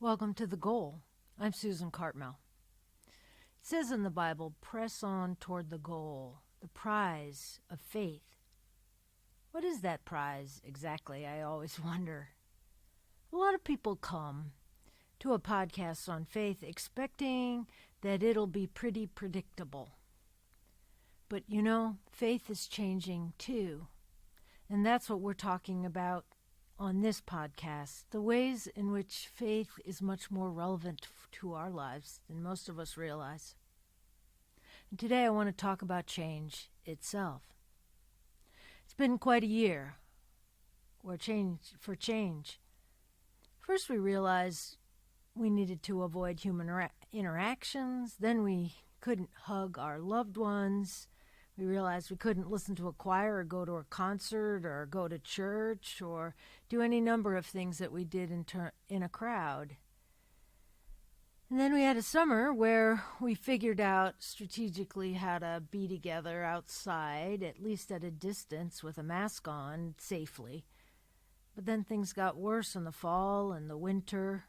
Welcome to The Goal. I'm Susan Cartmell. It says in the Bible, press on toward the goal, the prize of faith. What is that prize exactly? I always wonder. A lot of people come to a podcast on faith expecting that it'll be pretty predictable. But faith is changing too. And that's what we're talking about on this podcast, the ways in which faith is much more relevant to our lives than most of us realize. And today I want to talk about change itself. It's been quite a year for change. First we realized we needed to avoid human interactions. Then we couldn't hug our loved ones. We realized we couldn't listen to a choir or go to a concert or go to church or do any number of things that we did in a crowd. And then we had a summer where we figured out strategically how to be together outside, at least at a distance with a mask on, safely. But then things got worse in the fall and the winter.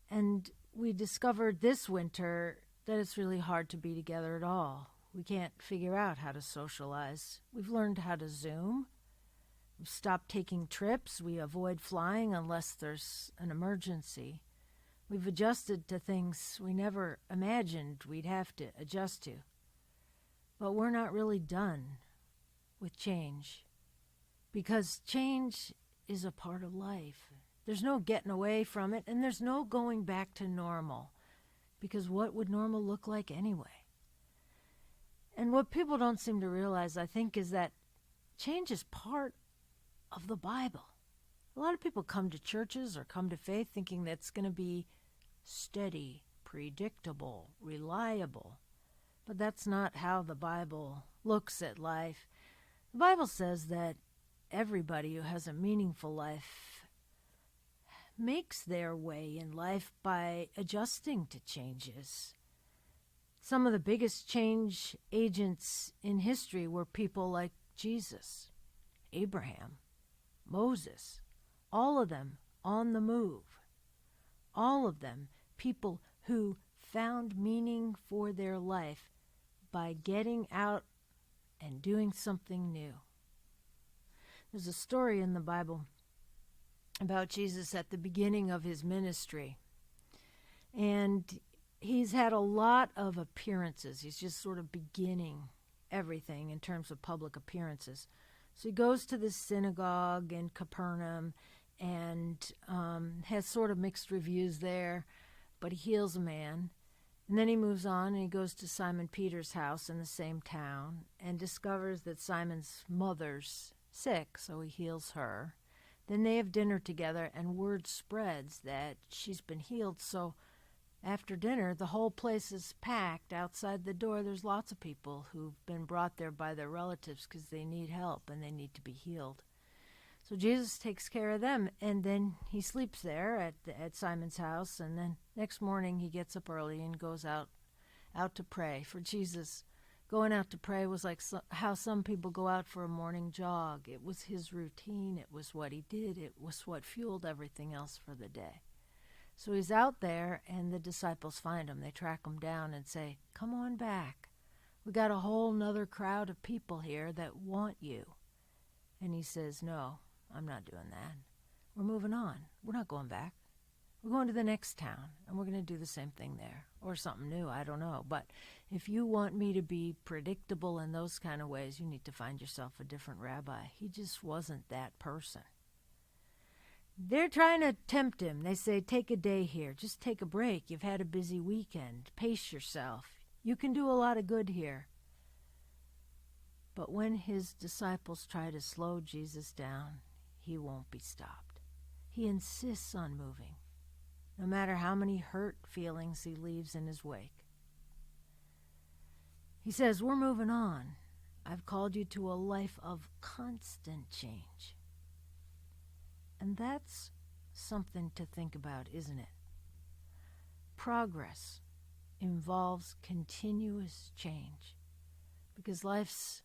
And we discovered this winter that it's really hard to be together at all. We can't figure out how to socialize. We've learned how to Zoom. We've stopped taking trips. We avoid flying unless there's an emergency. We've adjusted to things we never imagined we'd have to adjust to. But we're not really done with change, because change is a part of life. There's no getting away from it, and there's no going back to normal, because what would normal look like anyway? And what people don't seem to realize, I think, is that change is part of the Bible. A lot of people come to churches or come to faith thinking that's going to be steady, predictable, reliable. But that's not how the Bible looks at life. The Bible says that everybody who has a meaningful life makes their way in life by adjusting to changes. Some of the biggest change agents in history were people like Jesus, Abraham, Moses, all of them on the move. All of them people who found meaning for their life by getting out and doing something new. There's a story in the Bible about Jesus at the beginning of his ministry. And he's had a lot of appearances. He's just sort of beginning everything in terms of public appearances. So he goes to the synagogue in Capernaum and has sort of mixed reviews there, but he heals a man. And then he moves on and he goes to Simon Peter's house in the same town and discovers that Simon's mother's sick, so he heals her. Then they have dinner together and word spreads that she's been healed, so after dinner, the whole place is packed. Outside the door, there's lots of people who've been brought there by their relatives because they need help and they need to be healed. So Jesus takes care of them, and then he sleeps there at Simon's house, and then next morning he gets up early and goes out to pray. For Jesus, going out to pray was like how some people go out for a morning jog. It was his routine. It was what he did. It was what fueled everything else for the day. So he's out there, and the disciples find him. They track him down and say, "Come on back. We got a whole nother crowd of people here that want you." And he says, "No, I'm not doing that. We're moving on. We're not going back. We're going to the next town, and we're going to do the same thing there, or something new, I don't know. But if you want me to be predictable in those kind of ways, you need to find yourself a different rabbi." He just wasn't that person. They're trying to tempt him. They say, "Take a day here. Just take a break. You've had a busy weekend. Pace yourself. You can do a lot of good here." But when his disciples try to slow Jesus down, he won't be stopped. He insists on moving, no matter how many hurt feelings he leaves in his wake. He says, "We're moving on. I've called you to a life of constant change." And that's something to think about, isn't it? Progress involves continuous change, because life's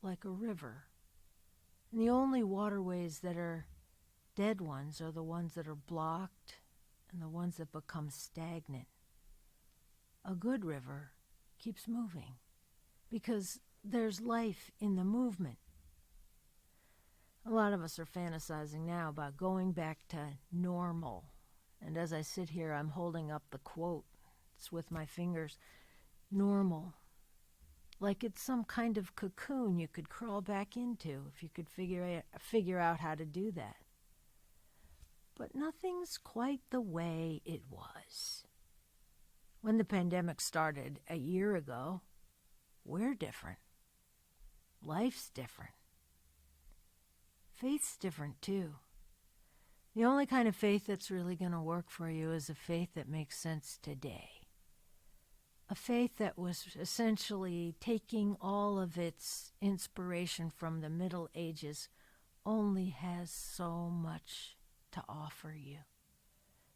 like a river. And the only waterways that are dead ones are the ones that are blocked and the ones that become stagnant. A good river keeps moving because there's life in the movement. A lot of us are fantasizing now about going back to normal. And as I sit here, I'm holding up the quote. It's with my fingers. Normal. Like it's some kind of cocoon you could crawl back into if you could figure out how to do that. But nothing's quite the way it was. When the pandemic started a year ago, we're different. Life's different. Faith's different too. The only kind of faith that's really going to work for you is a faith that makes sense today. A faith that was essentially taking all of its inspiration from the Middle Ages only has so much to offer you.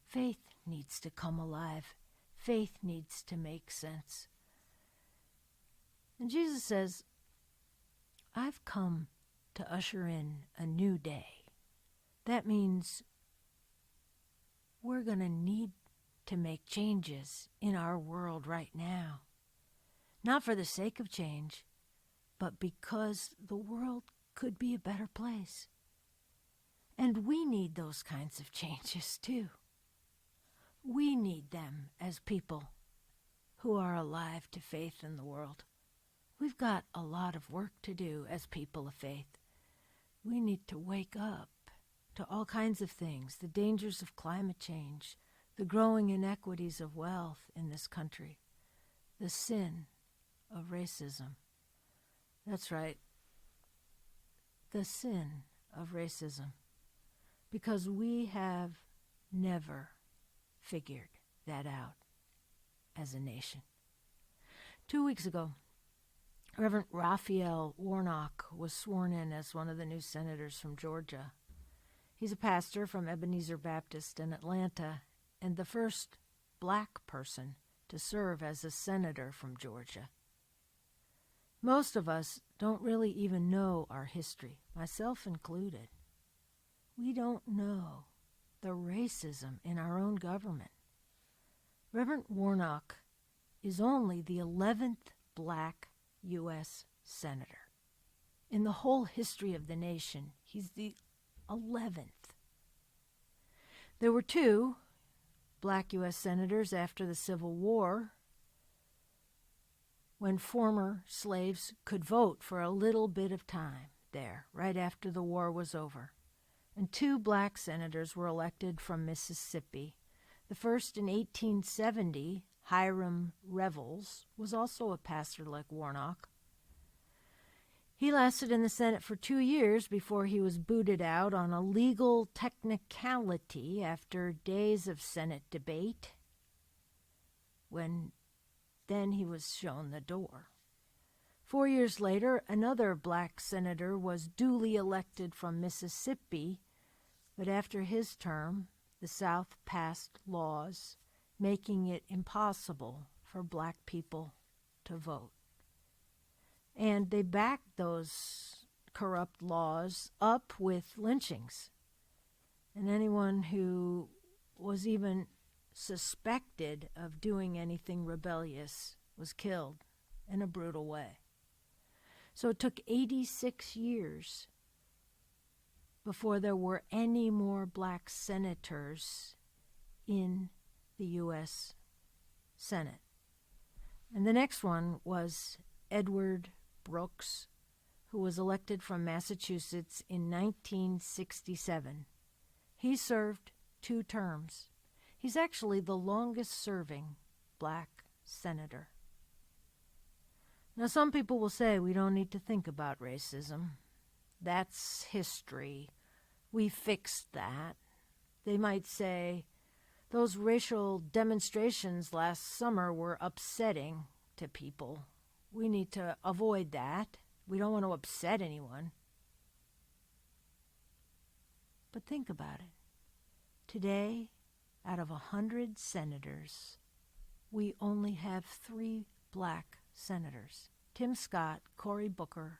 Faith needs to come alive. Faith needs to make sense. And Jesus says, I've come to usher in a new day. That means we're going to need to make changes in our world right now. Not for the sake of change, but because the world could be a better place. And we need those kinds of changes too. We need them as people who are alive to faith in the world. We've got a lot of work to do as people of faith. We need to wake up to all kinds of things, the dangers of climate change, the growing inequities of wealth in this country, the sin of racism. That's right, the sin of racism. Because we have never figured that out as a nation. 2 weeks ago, Reverend Raphael Warnock was sworn in as one of the new senators from Georgia. He's a pastor from Ebenezer Baptist in Atlanta and the first black person to serve as a senator from Georgia. Most of us don't really even know our history, myself included. We don't know the racism in our own government. Reverend Warnock is only the 11th black U.S. senator. In the whole history of the nation, he's the 11th. There were 2 black U.S. senators after the Civil War, when former slaves could vote for a little bit of time there, right after the war was over. And 2 black senators were elected from Mississippi. The first in 1870, Hiram Revels, was also a pastor like Warnock. He lasted in the Senate for 2 years before he was booted out on a legal technicality after days of Senate debate, when then he was shown the door. 4 years later, another black senator was duly elected from Mississippi, but after his term, the South passed laws making it impossible for black people to vote. And they backed those corrupt laws up with lynchings. And anyone who was even suspected of doing anything rebellious was killed in a brutal way. So it took 86 years before there were any more black senators in the U.S. Senate. And the next one was Edward Brooks, who was elected from Massachusetts in 1967. He served 2 terms. He's actually the longest-serving black senator. Now, some people will say we don't need to think about racism. That's history. We fixed that. They might say, those racial demonstrations last summer were upsetting to people. We need to avoid that. We don't want to upset anyone. But think about it. Today, out of 100 senators, we only have 3 black senators: Tim Scott, Cory Booker,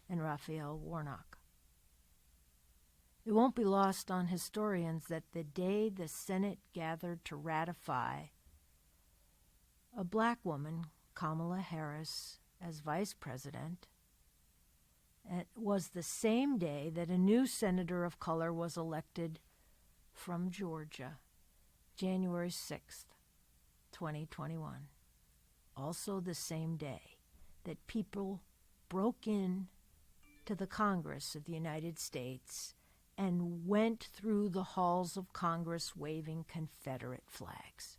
and Raphael Warnock. It won't be lost on historians that the day the Senate gathered to ratify a black woman, Kamala Harris, as vice president, it was the same day that a new senator of color was elected from Georgia, January 6th, 2021. Also the same day that people broke in to the Congress of the United States and went through the halls of Congress waving Confederate flags.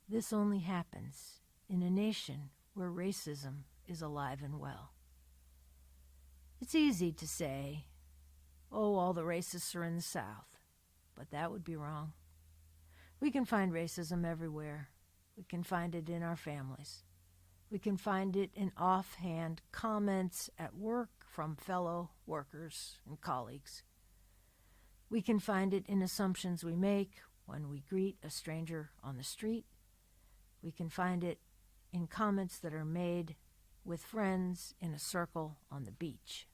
This only happens in a nation where racism is alive and well. It's easy to say, oh, all the racists are in the South, but that would be wrong. We can find racism everywhere. We can find it in our families. We can find it in offhand comments at work from fellow workers and colleagues. We can find it in assumptions we make when we greet a stranger on the street. We can find it in comments that are made with friends in a circle on the beach.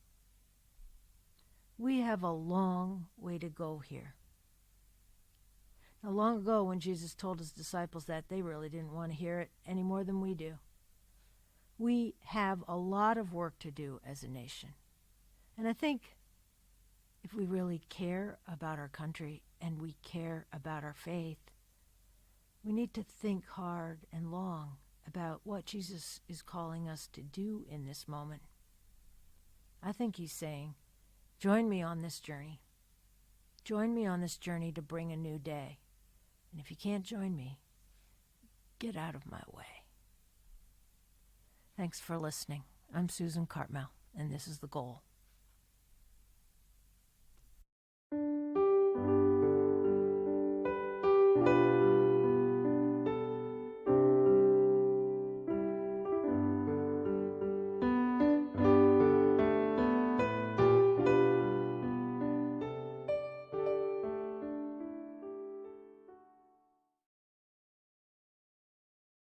We have a long way to go here. Now, long ago, when Jesus told his disciples that, they really didn't want to hear it any more than we do. We have a lot of work to do as a nation. And I think if we really care about our country and we care about our faith, we need to think hard and long about what Jesus is calling us to do in this moment. I think he's saying, join me on this journey. Join me on this journey to bring a new day. And if you can't join me, get out of my way. Thanks for listening. I'm Susan Cartmell, and this is The Goal.